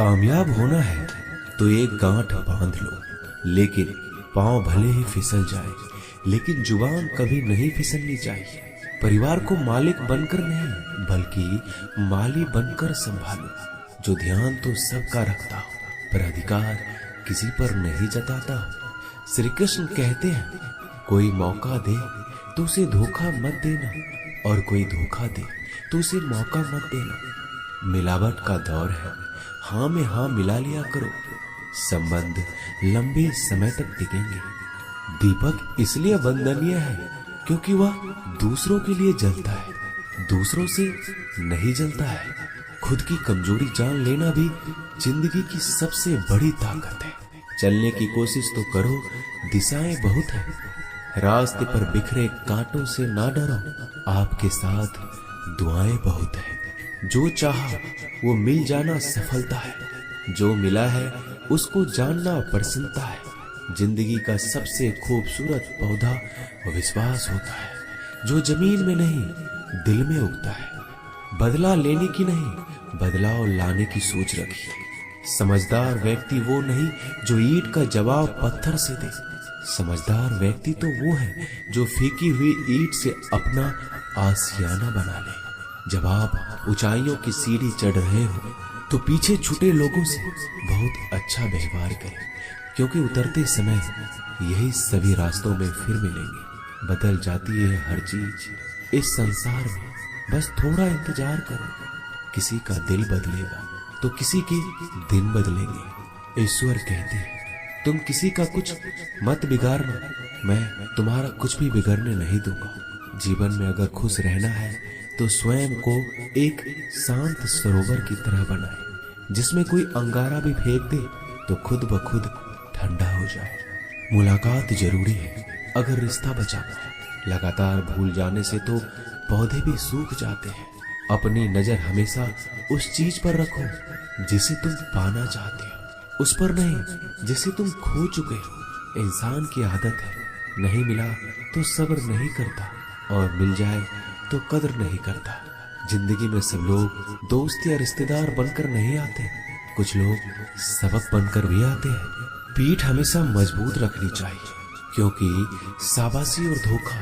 कामयाब होना है तो एक गांठ बांध लो, लेकिन पांव भले ही फिसल जाए, लेकिन जुबान कभी नहीं फिसलनी चाहिए। परिवार को मालिक बनकर नहीं बल्कि माली बनकर संभालो, जो ध्यान तो सबका रखता हो पर अधिकार किसी पर नहीं जताता हो। श्री कृष्ण कहते हैं, कोई मौका दे तो उसे धोखा मत देना, और कोई धोखा दे तो उसे मौका मत देना। मिलावट का दौर है, हाँ में हाँ मिला लिया करो, संबंध लंबे समय तक टिकेंगे। दीपक इसलिए वंदनीय है क्योंकि वह दूसरों के लिए जलता है, दूसरों से नहीं जलता है। खुद की कमजोरी जान लेना भी जिंदगी की सबसे बड़ी ताकत है। चलने की कोशिश तो करो, दिशाएं बहुत है। रास्ते पर बिखरे कांटों से ना डरो, आपके साथ दुआएं बहुत है। जो चाहा वो मिल जाना सफलता है, जो मिला है उसको जानना प्रसन्नता है। जिंदगी का सबसे खूबसूरत पौधा विश्वास होता है, जो जमीन में नहीं दिल में उगता है। बदला लेने की नहीं, बदलाव लाने की सोच रखिए। समझदार व्यक्ति वो नहीं जो ईंट का जवाब पत्थर से दे, समझदार व्यक्ति तो वो है जो फीकी हुई ईंट से अपना आशियाना बना ले। जब आप ऊंचाइयों की सीढ़ी चढ़ रहे हो तो पीछे छूटे लोगों से बहुत अच्छा व्यवहार करें, क्योंकि उतरते समय यही सभी रास्तों में फिर मिलेंगे। बदल जाती है हर चीज इस संसार में, बस थोड़ा इंतजार करो। किसी का दिल बदलेगा तो किसी के दिन बदलेंगे। ईश्वर कहते हैं, तुम किसी का कुछ मत बिगाड़ना, मैं तुम्हारा कुछ भी बिगड़ने नहीं दूंगा। जीवन में अगर खुश रहना है तो स्वयं को एक शांत सरोवर की तरह बनाए, जिसमें कोई अंगारा भी फेंक दे तो खुद ब खुद ठंडा हो जाए। मुलाकात जरूरी है अगर रिश्ता बचाना है। लगातार भूल जाने से तो पौधे भी सूख जाते हैं। अपनी नजर हमेशा उस चीज पर रखो जिसे तुम पाना चाहते हो, उस पर नहीं जिसे तुम खो चुके हो। इंसान की आदत है, नहीं मिला तो सब्र नहीं करता, और मिल जाए तो कदर नहीं करता। जिंदगी में सब लोग दोस्त या रिश्तेदार बनकर नहीं आते, कुछ लोग सबक बनकर भी आते हैं। पीठ हमेशा मजबूत रखनी चाहिए, क्योंकि शाबाशी और धोखा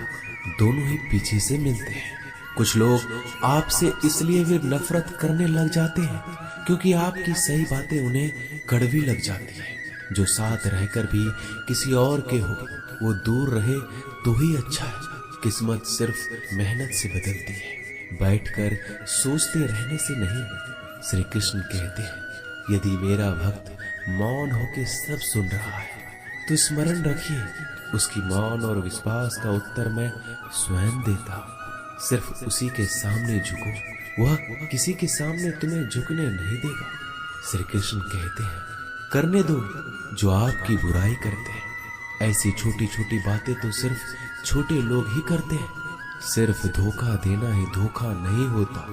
दोनों ही पीछे से मिलते हैं। कुछ लोग आपसे इसलिए भी नफरत करने लग जाते हैं क्योंकि आपकी सही बातें उन्हें कड़वी लग जाती है। जो साथ रहकर भी किसी और के हो, वो दूर रहे तो ही अच्छा है। किस्मत सिर्फ मेहनत से बदलती है, बैठकर सोचते रहने से नहीं। श्री कृष्ण कहते हैं, यदि मेरा भक्त मौन होके सब सुन रहा है तो स्मरण रखिए, उसकी मौन और विश्वास का उत्तर मैं स्वयं देता हूँ। सिर्फ उसी के सामने झुको, वह किसी के सामने तुम्हें झुकने नहीं देगा। श्री कृष्ण कहते हैं, करने दो जो आपकी बुराई करते हैं। ऐसी छोटी छोटी बातें तो सिर्फ छोटे लोग ही करते हैं। सिर्फ धोखा देना ही धोखा नहीं होता,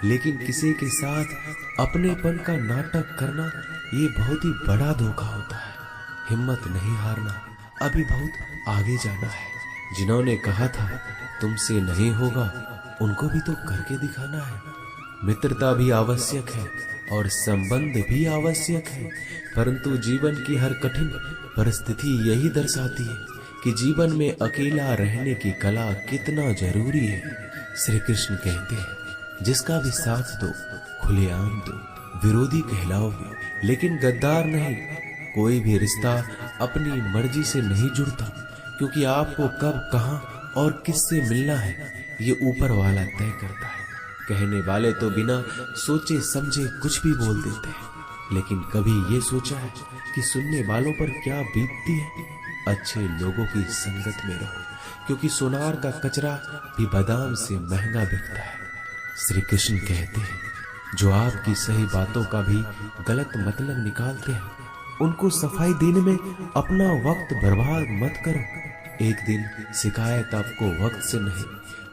लेकिन किसी के साथ अपनेपन का नाटक करना ये बहुत ही बड़ा धोखा होता है। हिम्मत नहीं हारना, अभी बहुत आगे जाना है। जिन्होंने कहा था तुमसे नहीं होगा, उनको भी तो करके दिखाना है। मित्रता भी आवश्यक है और संबंध भी आवश्यक है, परंतु जीवन की हर कठिन परिस्थिति यही दर्शाती है कि जीवन में अकेला रहने की कला कितना जरूरी है। श्री कृष्ण कहते हैं, जिसका भी साथ दो खुलेआम दो, विरोधी कहलाओगे लेकिन गद्दार नहीं। कोई भी रिश्ता अपनी मर्जी से नहीं जुड़ता, क्योंकि आपको कब, कहां और किससे मिलना है ये ऊपर वाला तय करता है। कहने वाले तो बिना सोचे समझे कुछ भी बोल देते हैं, लेकिन कभी ये सोचा है कि सुनने वालों पर क्या बीतती है? अच्छे लोगों की संगत में रहो, क्योंकि सोनार का कचरा भी बादाम से महंगा बिकता है। श्री कृष्ण कहते हैं, जो आपकी सही बातों का भी गलत मतलब निकालते हैं, उनको सफाई देने में अपना वक्त बर्बाद मत करो। एक दिन शिकायत आपको वक्त से नहीं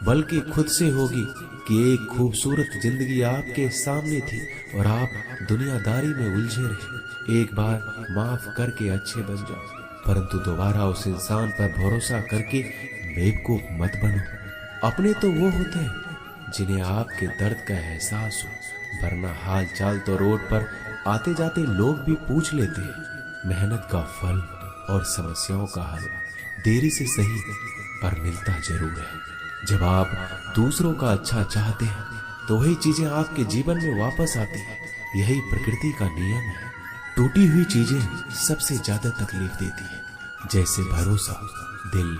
बल्कि खुद से होगी कि एक खूबसूरत जिंदगी आपके सामने थी और आप दुनियादारी में उलझे रहे। एक बार माफ करके अच्छे बन जाओ, परंतु दोबारा उस इंसान पर भरोसा करके बेवकूफ मत बनो। अपने तो वो होते हैं जिन्हें आपके दर्द का एहसास हो, वरना हाल चाल तो रोड पर आते जाते लोग भी पूछ लेते हैं। मेहनत का फल और समस्याओं का हल देरी से सही पर मिलता जरूर है। जब आप दूसरों का अच्छा चाहते हैं तो वही चीजें आपके जीवन में वापस आती है। यही प्रकृति का नियम है। टूटी हुई चीजें सबसे ज्यादा तकलीफ देती है, जैसे भरोसा, दिल,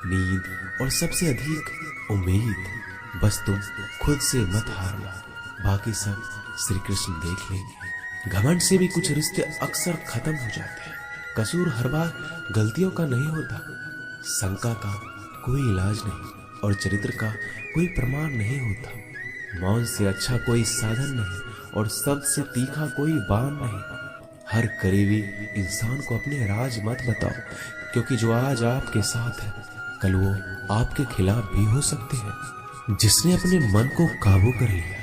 नींद और सबसे अधिक उम्मीद। बस तुम खुद से मत हारना, बाकी सब श्री कृष्ण देख लेंगे। घमंड से भी कुछ रिश्ते अक्सर खत्म हो जाते हैं। कसूर हर बार गलतियों का नहीं होता, शंका का कोई इलाज नहीं और चरित्र का कोई प्रमाण नहीं होता। मौन से अच्छा कोई साधन नहीं और शब्द से तीखा कोई बाण नहीं। हर करीबी इंसान को अपने राज मत बताओ, क्योंकि जो आज आपके साथ है कल वो आपके खिलाफ भी हो सकते हैं। जिसने अपने मन को काबू कर लिया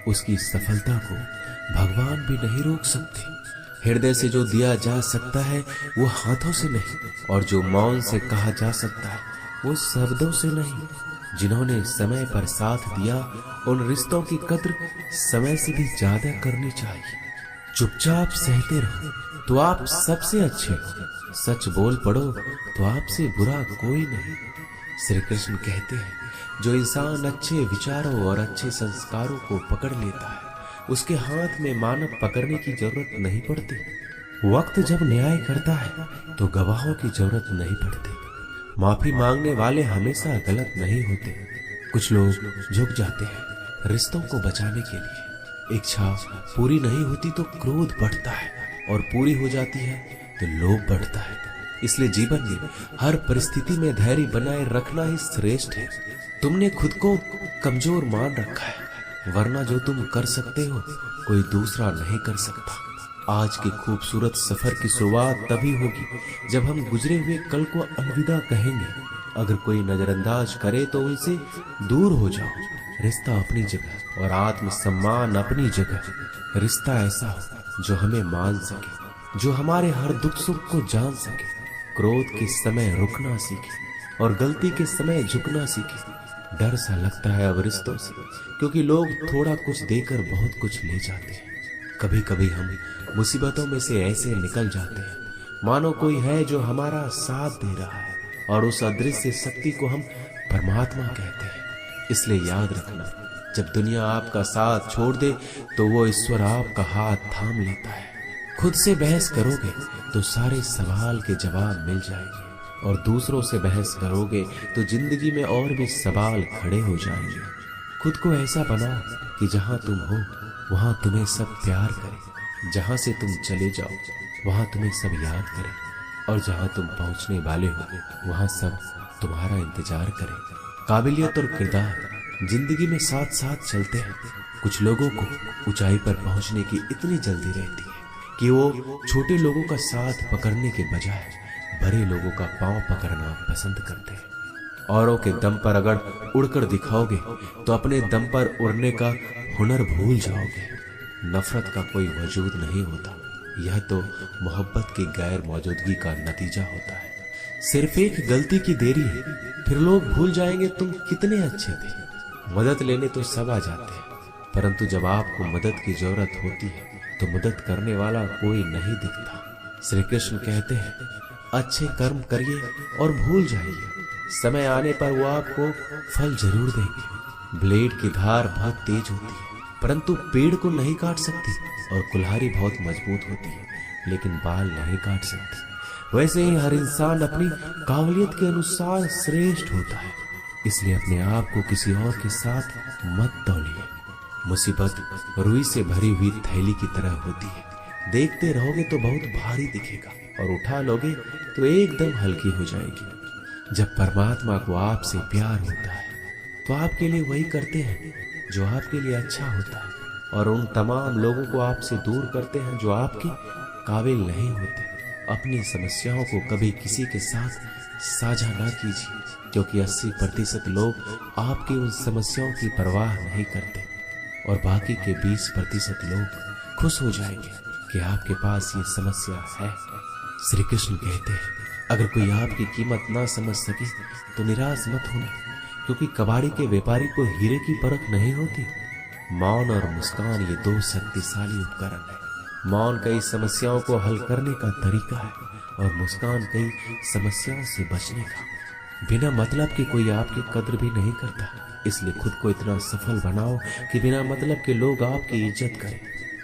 उसकी सफलता को भगवान भी नहीं रोक सकते। हृदय से जो दिया जा सकता है वो हाथों से नहीं, और जो मौन से कहा जा सकता है वो शब्दों से नहीं। जिन्होंने समय पर साथ दिया उन रिश्तों की कद्र समय से भी ज्यादा करनी चाहिए। चुपचाप सहते रहो तो आप सबसे अच्छे हो, सच बोल पड़ो तो आपसे बुरा कोई नहीं। श्री कृष्ण कहते हैं जो इंसान अच्छे विचारों और अच्छे संस्कारों को पकड़ लेता है उसके हाथ में मानव पकड़ने की जरूरत नहीं पड़ती। वक्त जब न्याय करता है तो गवाहों की जरूरत नहीं पड़ती। माफी मांगने वाले हमेशा गलत नहीं होते। कुछ लोग झुक जाते हैं रिश्तों को बचाने के लिए। इच्छा पूरी नहीं होती तो क्रोध बढ़ता है, और पूरी हो जाती है तो लोभ बढ़ता है। इसलिए जीवन में हर परिस्थिति में धैर्य बनाए रखना ही श्रेष्ठ है। तुमने खुद को कमजोर मान रखा है, वरना जो तुम कर सकते हो कोई दूसरा नहीं कर सकता। आज के खूबसूरत सफर की शुरुआत तभी होगी जब हम गुजरे हुए कल को अलविदा कहेंगे। अगर कोई नजरअंदाज करे तो उनसे दूर हो जाओ। रिश्ता अपनी जगह और आत्म सम्मान अपनी जगह। रिश्ता ऐसा हो जो हमें मान सके, जो हमारे हर दुख सुख को जान सके, क्रोध के समय रुकना सीखे और गलती के समय झुकना सीखे। डर सा लगता है अब रिश्तों से, क्योंकि लोग थोड़ा कुछ देकर बहुत कुछ ले जाते हैं। कभी कभी हम मुसीबतों में से ऐसे निकल जाते हैं मानो कोई है जो हमारा साथ दे रहा है, और उस अदृश्य शक्ति को हम परमात्मा कहते हैं। इसलिए याद रखना, जब दुनिया आपका साथ छोड़ दे तो वो ईश्वर आपका हाथ थाम लेता है। खुद से बहस करोगे तो सारे सवाल के जवाब मिल जाएंगे, और दूसरों से बहस करोगे तो जिंदगी में और भी सवाल खड़े हो जाएंगे। खुद को ऐसा बनाओ कि जहां तुम हो वहां तुम्हें सब प्यार करे, जहां से तुम चले जाओ वहां तुम्हें सब याद करे, और जहां तुम पहुंचने वाले हो वहां सब तुम्हारा इंतजार करे। काबिलियत और किरदार जिंदगी में साथ साथ चलते हैं। कुछ लोगों को ऊंचाई पर पहुंचने की इतनी जल्दी रहती है कि वो छोटे लोगों का साथ पकड़ने के बजाय बड़े लोगों का पांव पकड़ना पसंद करते हैं। औरों के दम पर अगर उड़कर दिखाओगे तो अपने दम पर उड़ने का हुनर भूल जाओगे। नफरत का कोई वजूद नहीं होता, यह तो मोहब्बत की गैर मौजूदगी का नतीजा होता है। सिर्फ एक गलती की देरी है, फिर लोग भूल जाएंगे तुम कितने अच्छे थे। मदद लेने तो सब आ जाते हैं, परंतु जब आपको मदद की जरूरत होती है तो मदद करने वाला कोई नहीं दिखता। श्री कृष्ण कहते हैं अच्छे कर्म करिए और भूल जाइए, समय आने पर वो आपको फल जरूर देंगे। ब्लेड की धार बहुत तेज होती है परंतु पेड़ को नहीं काट सकती, और कुल्हाड़ी बहुत मजबूत होती है लेकिन बाल नहीं काट सकती। वैसे ही हर इंसान अपनी काबिलियत के अनुसार श्रेष्ठ होता है। इसलिए अपने आप को किसी और के साथ मत तौलिए। मुसीबत रुई से भरी हुई थैली की तरह होती है, देखते रहोगे तो बहुत भारी दिखेगा और उठा लोगे तो एकदम हल्की हो जाएगी। जब परमात्मा को आपसे प्यार होता है तो आपके लिए वही करते हैं जो आपके लिए अच्छा होता है, और उन तमाम लोगों को आपसे दूर करते हैं जो आपके काबिल नहीं होते। अपनी समस्याओं को कभी किसी के साथ साझा ना कीजिए, क्योंकि 80% लोग आपकी उन समस्याओं की परवाह नहीं करते, और बाकी के 20% लोग खुश हो जाएंगे कि आपके पास ये समस्या है। श्री कृष्ण कहते हैं अगर कोई आपकी कीमत ना समझ सके तो निराश मत होना, क्योंकि कबाड़ी के व्यापारी को हीरे की परख नहीं होती। मौन और मुस्कान ये दो शक्तिशाली उपकरण है। मौन कई समस्याओं को हल करने का तरीका है और मुस्कान कई समस्याओं से बचने का। बिना मतलब के कोई आपकी कद्र भी नहीं करता, इसलिए खुद को इतना सफल बनाओ कि बिना मतलब के लोग आपकी इज्जत करें।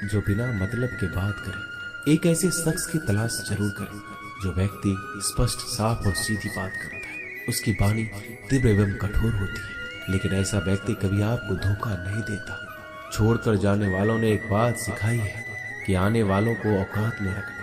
जो बिना मतलब के बात करे, एक ऐसे शख्स की तलाश जरूर करें जो व्यक्ति स्पष्ट, साफ और सीधी बात करता है। उसकी वाणी तीव्र एवं कठोर होती है, लेकिन ऐसा व्यक्ति कभी आपको धोखा नहीं देता। छोड़कर जाने वालों ने एक बात सिखाई है कि आने वालों को औकात में रखना।